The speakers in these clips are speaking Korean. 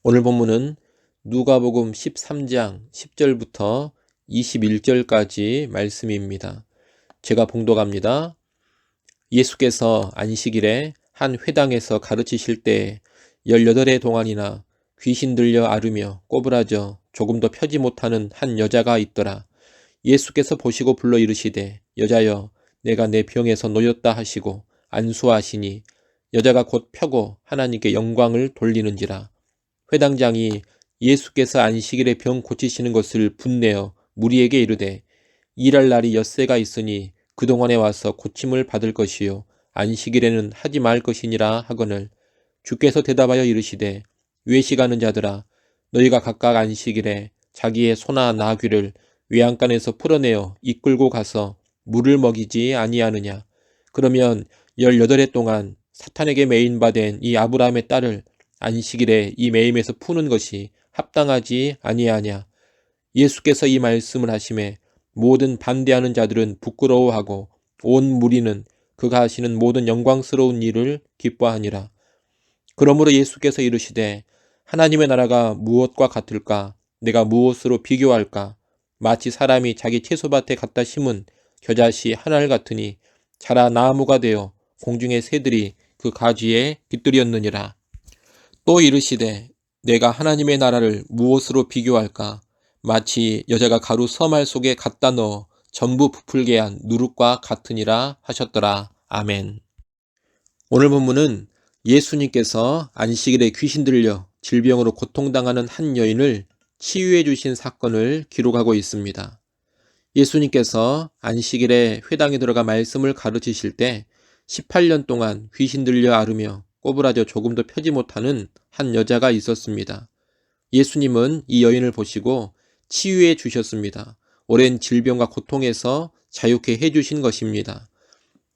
오늘 본문은 누가복음 13장 10절부터 21절까지 말씀입니다. 제가 봉독합니다. 예수께서 안식일에 한 회당에서 가르치실 때 18해 동안이나 귀신 들려 앓으며 꼬부라져 조금도 펴지 못하는 한 여자가 있더라. 예수께서 보시고 불러 이르시되 여자여 내가 내 병에서 놓였다 하시고 안수하시니 여자가 곧 펴고 하나님께 영광을 돌리는지라. 회당장이 예수께서 안식일에 병 고치시는 것을 분내어 무리에게 이르되 일할 날이 엿새가 있으니 그동안에 와서 고침을 받을 것이요 안식일에는 하지 말 것이니라 하거늘 주께서 대답하여 이르시되 외식하는 자들아 너희가 각각 안식일에 자기의 소나 나귀를 외양간에서 풀어내어 이끌고 가서 물을 먹이지 아니하느냐. 그러면 18해 동안 사탄에게 매인 바 된 이 아브라함의 딸을 안식일에 이 매임에서 푸는 것이 합당하지 아니하냐. 예수께서 이 말씀을 하심에 모든 반대하는 자들은 부끄러워하고 온 무리는 그가 하시는 모든 영광스러운 일을 기뻐하니라. 그러므로 예수께서 이르시되 하나님의 나라가 무엇과 같을까? 내가 무엇으로 비교할까? 마치 사람이 자기 채소밭에 갖다 심은 겨자씨 하나를 같으니 자라 나무가 되어 공중의 새들이 그 가지에 깃들였느니라. 또 이르시되 내가 하나님의 나라를 무엇으로 비교할까? 마치 여자가 가루 서말 속에 갖다 넣어 전부 부풀게 한 누룩과 같으니라 하셨더라. 아멘. 오늘 본문은 예수님께서 안식일에 귀신 들려 질병으로 고통당하는 한 여인을 치유해 주신 사건을 기록하고 있습니다. 예수님께서 안식일에 회당에 들어가 말씀을 가르치실 때 18년 동안 귀신 들려 앓으며 꼬부라져 조금도 펴지 못하는 한 여자가 있었습니다. 예수님은 이 여인을 보시고 치유해 주셨습니다. 오랜 질병과 고통에서 자유케 해주신 것입니다.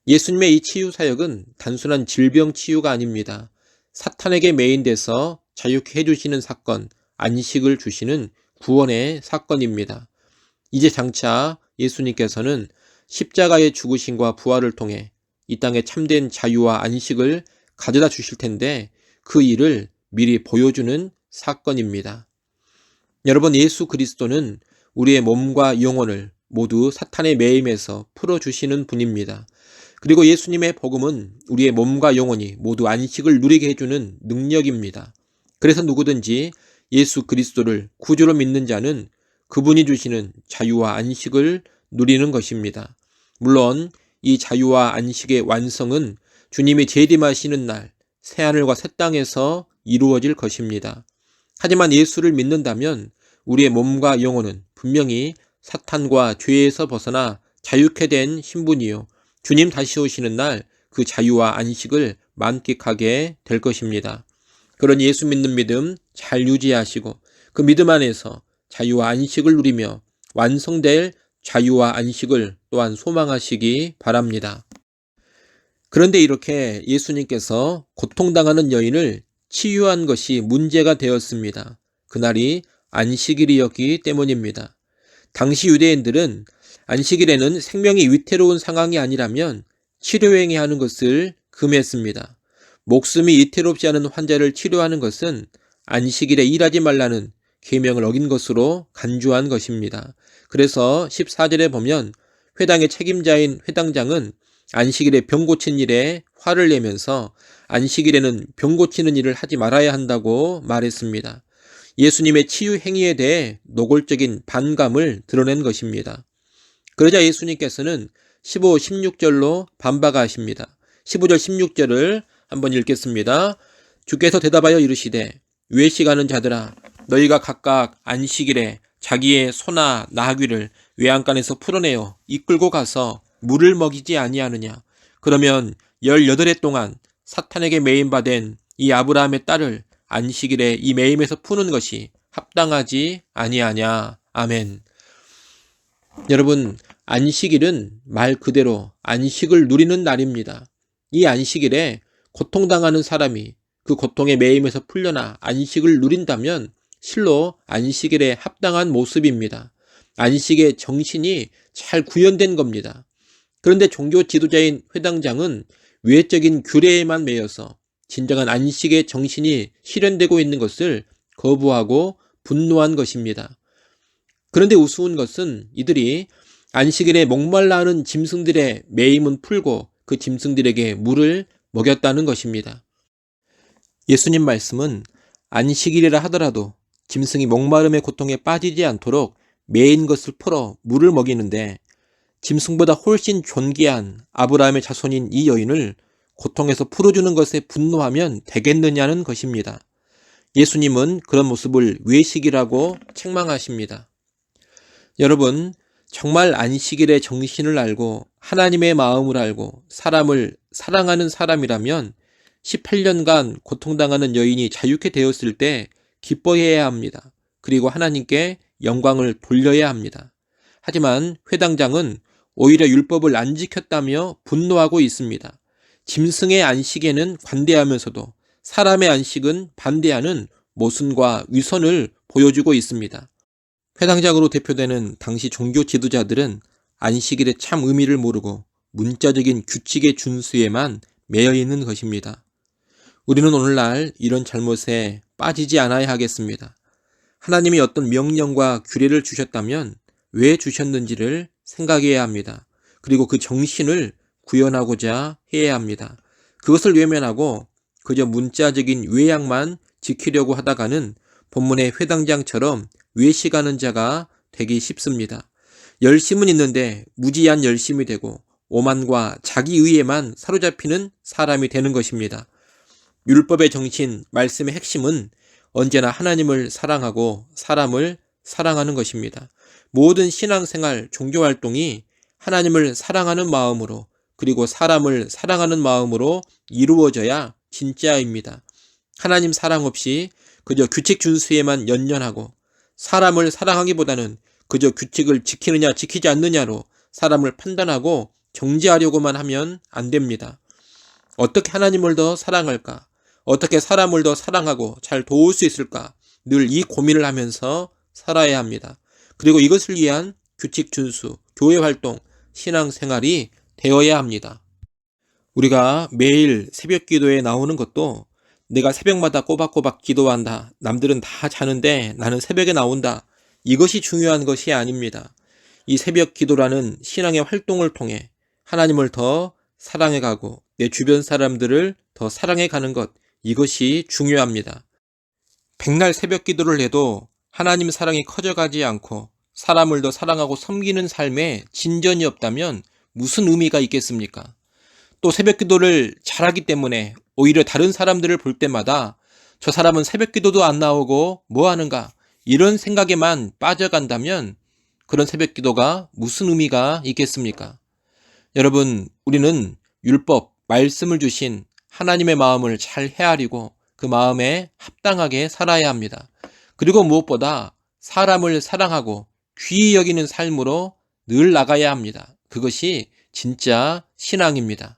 예수님의 이 치유 사역은 단순한 질병 치유가 아닙니다. 사탄에게 매인돼서 자유케 해주시는 사건, 안식을 주시는 구원의 사건입니다. 이제 장차 예수님께서는 십자가의 죽으심과 부활을 통해 이 땅에 참된 자유와 안식을 가져다 주실 텐데 그 일을 미리 보여주는 사건입니다. 여러분, 예수 그리스도는 우리의 몸과 영혼을 모두 사탄의 매임에서 풀어주시는 분입니다. 그리고 예수님의 복음은 우리의 몸과 영혼이 모두 안식을 누리게 해주는 능력입니다. 그래서 누구든지 예수 그리스도를 구주로 믿는 자는 그분이 주시는 자유와 안식을 누리는 것입니다. 물론 이 자유와 안식의 완성은 주님이 재림하시는 날 새하늘과 새 땅에서 이루어질 것입니다. 하지만 예수를 믿는다면 우리의 몸과 영혼은 분명히 사탄과 죄에서 벗어나 자유케 된 신분이요 주님 다시 오시는 날 그 자유와 안식을 만끽하게 될 것입니다. 그런 예수 믿는 믿음 잘 유지하시고 그 믿음 안에서 자유와 안식을 누리며 완성될 자유와 안식을 또한 소망하시기 바랍니다. 그런데 이렇게 예수님께서 고통당하는 여인을 치유한 것이 문제가 되었습니다. 그날이 안식일이었기 때문입니다. 당시 유대인들은 안식일에는 생명이 위태로운 상황이 아니라면 치료행위하는 하는 것을 금했습니다. 목숨이 위태롭지 않은 환자를 치료하는 것은 안식일에 일하지 말라는 계명을 어긴 것으로 간주한 것입니다. 그래서 14절에 보면 회당의 책임자인 회당장은 안식일에 병 고친 일에 화를 내면서 안식일에는 병 고치는 일을 하지 말아야 한다고 말했습니다. 예수님의 치유 행위에 대해 노골적인 반감을 드러낸 것입니다. 그러자 예수님께서는 15, 16절로 반박하십니다. 15절, 16절을 한번 읽겠습니다. 주께서 대답하여 이르시되 외식하는 자들아 너희가 각각 안식일에 자기의 소나 나귀를 외양간에서 풀어내어 이끌고 가서 물을 먹이지 아니하느냐. 그러면 18해 동안 사탄에게 매임 바 된 이 아브라함의 딸을 안식일에 이 매임에서 푸는 것이 합당하지 아니하냐. 아멘. 여러분, 안식일은 말 그대로 안식을 누리는 날입니다. 이 안식일에 고통당하는 사람이 그 고통의 매임에서 풀려나 안식을 누린다면 실로 안식일에 합당한 모습입니다. 안식의 정신이 잘 구현된 겁니다. 그런데 종교 지도자인 회당장은 외적인 규례에만 매여서 진정한 안식의 정신이 실현되고 있는 것을 거부하고 분노한 것입니다. 그런데 우스운 것은 이들이 안식일에 목말라 하는 짐승들의 매임은 풀고 그 짐승들에게 물을 먹였다는 것입니다. 예수님 말씀은 안식일이라 하더라도 짐승이 목마름의 고통에 빠지지 않도록 매인 것을 풀어 물을 먹이는데 짐승보다 훨씬 존귀한 아브라함의 자손인 이 여인을 고통에서 풀어주는 것에 분노하면 되겠느냐는 것입니다. 예수님은 그런 모습을 외식이라고 책망하십니다. 여러분, 정말 안식일의 정신을 알고 하나님의 마음을 알고 사람을 사랑하는 사람이라면 18년간 고통당하는 여인이 자유케 되었을 때 기뻐해야 합니다. 그리고 하나님께 영광을 돌려야 합니다. 하지만 회당장은 오히려 율법을 안 지켰다며 분노하고 있습니다. 짐승의 안식에는 관대하면서도 사람의 안식은 반대하는 모순과 위선을 보여주고 있습니다. 회당장으로 대표되는 당시 종교 지도자들은 안식일의 참 의미를 모르고 문자적인 규칙의 준수에만 매여 있는 것입니다. 우리는 오늘날 이런 잘못에 빠지지 않아야 하겠습니다. 하나님이 어떤 명령과 규례를 주셨다면 왜 주셨는지를 생각해야 합니다. 그리고 그 정신을 구현하고자 해야 합니다. 그것을 외면하고 그저 문자적인 외양만 지키려고 하다가는 본문의 회당장처럼 외식하는 자가 되기 쉽습니다. 열심은 있는데 무지한 열심이 되고 오만과 자기의에만 사로잡히는 사람이 되는 것입니다. 율법의 정신, 말씀의 핵심은 언제나 하나님을 사랑하고 사람을 사랑하는 것입니다. 모든 신앙생활, 종교활동이 하나님을 사랑하는 마음으로 그리고 사람을 사랑하는 마음으로 이루어져야 진짜입니다. 하나님 사랑 없이 그저 규칙 준수에만 연연하고 사람을 사랑하기보다는 그저 규칙을 지키느냐 지키지 않느냐로 사람을 판단하고 정죄하려고만 하면 안 됩니다. 어떻게 하나님을 더 사랑할까? 어떻게 사람을 더 사랑하고 잘 도울 수 있을까? 늘 이 고민을 하면서 살아야 합니다. 그리고 이것을 위한 규칙 준수, 교회 활동, 신앙생활이 되어야 합니다. 우리가 매일 새벽 기도에 나오는 것도 내가 새벽마다 꼬박꼬박 기도한다. 남들은 다 자는데 나는 새벽에 나온다. 이것이 중요한 것이 아닙니다. 이 새벽 기도라는 신앙의 활동을 통해 하나님을 더 사랑해가고 내 주변 사람들을 더 사랑해가는 것, 이것이 중요합니다. 백날 새벽 기도를 해도 하나님 사랑이 커져가지 않고 사람을 더 사랑하고 섬기는 삶에 진전이 없다면 무슨 의미가 있겠습니까? 또 새벽 기도를 잘하기 때문에 오히려 다른 사람들을 볼 때마다 저 사람은 새벽 기도도 안 나오고 뭐 하는가, 이런 생각에만 빠져간다면 그런 새벽 기도가 무슨 의미가 있겠습니까? 여러분, 우리는 율법, 말씀을 주신 하나님의 마음을 잘 헤아리고 그 마음에 합당하게 살아야 합니다. 그리고 무엇보다 사람을 사랑하고 귀히 여기는 삶으로 늘 나가야 합니다. 그것이 진짜 신앙입니다.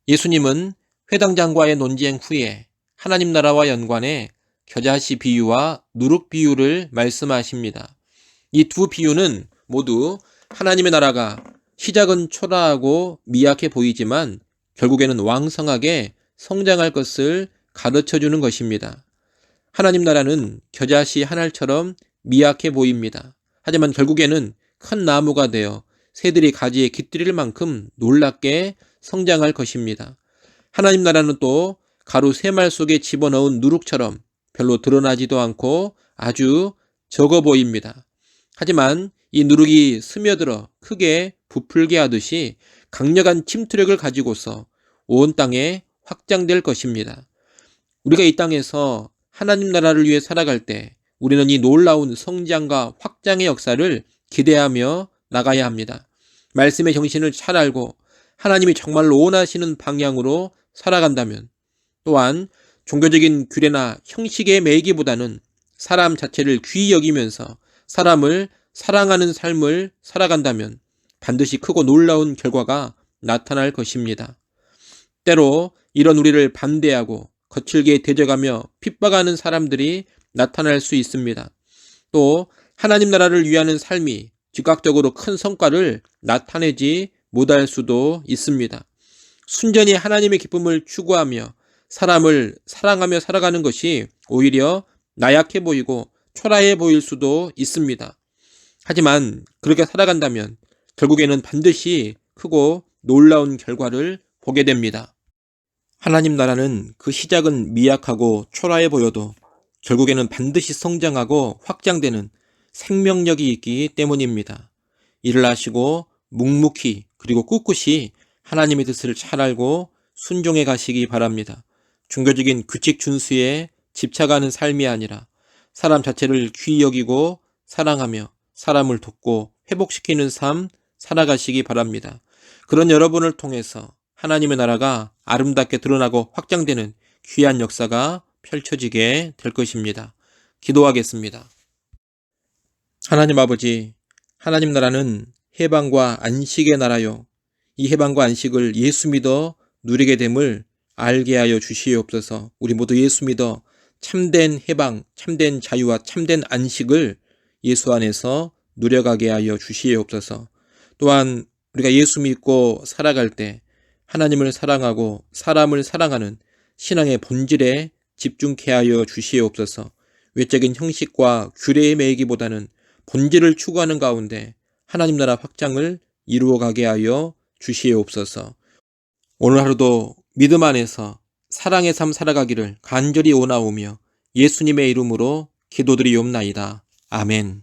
예수님은 회당장과의 논쟁 후에 하나님 나라와 연관해 겨자씨 비유와 누룩 비유를 말씀하십니다. 이 두 비유는 모두 하나님의 나라가 시작은 초라하고 미약해 보이지만 결국에는 왕성하게 성장할 것을 가르쳐주는 것입니다. 하나님 나라는 겨자씨 한 알처럼 미약해 보입니다. 하지만 결국에는 큰 나무가 되어 새들이 가지에 깃들일 만큼 놀랍게 성장할 것입니다. 하나님 나라는 또 가루 3말 속에 집어넣은 누룩처럼 별로 드러나지도 않고 아주 적어 보입니다. 하지만 이 누룩이 스며들어 크게 부풀게 하듯이 강력한 침투력을 가지고서 온 땅에 확장될 것입니다. 우리가 이 땅에서 하나님 나라를 위해 살아갈 때 우리는 이 놀라운 성장과 확장의 역사를 기대하며 나가야 합니다. 말씀의 정신을 잘 알고 하나님이 정말로 원하시는 방향으로 살아간다면, 또한 종교적인 규례나 형식에 매이기보다는 사람 자체를 귀히 여기면서 사람을 사랑하는 삶을 살아간다면 반드시 크고 놀라운 결과가 나타날 것입니다. 때로 이런 우리를 반대하고 거칠게 대적하며 핍박하는 사람들이 나타날 수 있습니다. 또 하나님 나라를 위하는 삶이 즉각적으로 큰 성과를 나타내지 못할 수도 있습니다. 순전히 하나님의 기쁨을 추구하며 사람을 사랑하며 살아가는 것이 오히려 나약해 보이고 초라해 보일 수도 있습니다. 하지만 그렇게 살아간다면 결국에는 반드시 크고 놀라운 결과를 보게 됩니다. 하나님 나라는 그 시작은 미약하고 초라해 보여도 결국에는 반드시 성장하고 확장되는 생명력이 있기 때문입니다. 일을 하시고 묵묵히 그리고 꿋꿋이 하나님의 뜻을 잘 알고 순종해 가시기 바랍니다. 종교적인 규칙 준수에 집착하는 삶이 아니라 사람 자체를 귀히 여기고 사랑하며 사람을 돕고 회복시키는 삶 살아가시기 바랍니다. 그런 여러분을 통해서 하나님의 나라가 아름답게 드러나고 확장되는 귀한 역사가 펼쳐지게 될 것입니다. 기도하겠습니다. 하나님 아버지, 하나님 나라는 해방과 안식의 나라요. 이 해방과 안식을 예수 믿어 누리게 됨을 알게 하여 주시옵소서. 우리 모두 예수 믿어 참된 해방, 참된 자유와 참된 안식을 예수 안에서 누려가게 하여 주시옵소서. 또한 우리가 예수 믿고 살아갈 때 하나님을 사랑하고 사람을 사랑하는 신앙의 본질에 집중케 하여 주시옵소서. 외적인 형식과 규례에 매이기보다는 본질을 추구하는 가운데 하나님 나라 확장을 이루어가게 하여 주시옵소서. 오늘 하루도 믿음 안에서 사랑의 삶 살아가기를 간절히 원하오며 예수님의 이름으로 기도드리옵나이다. 아멘.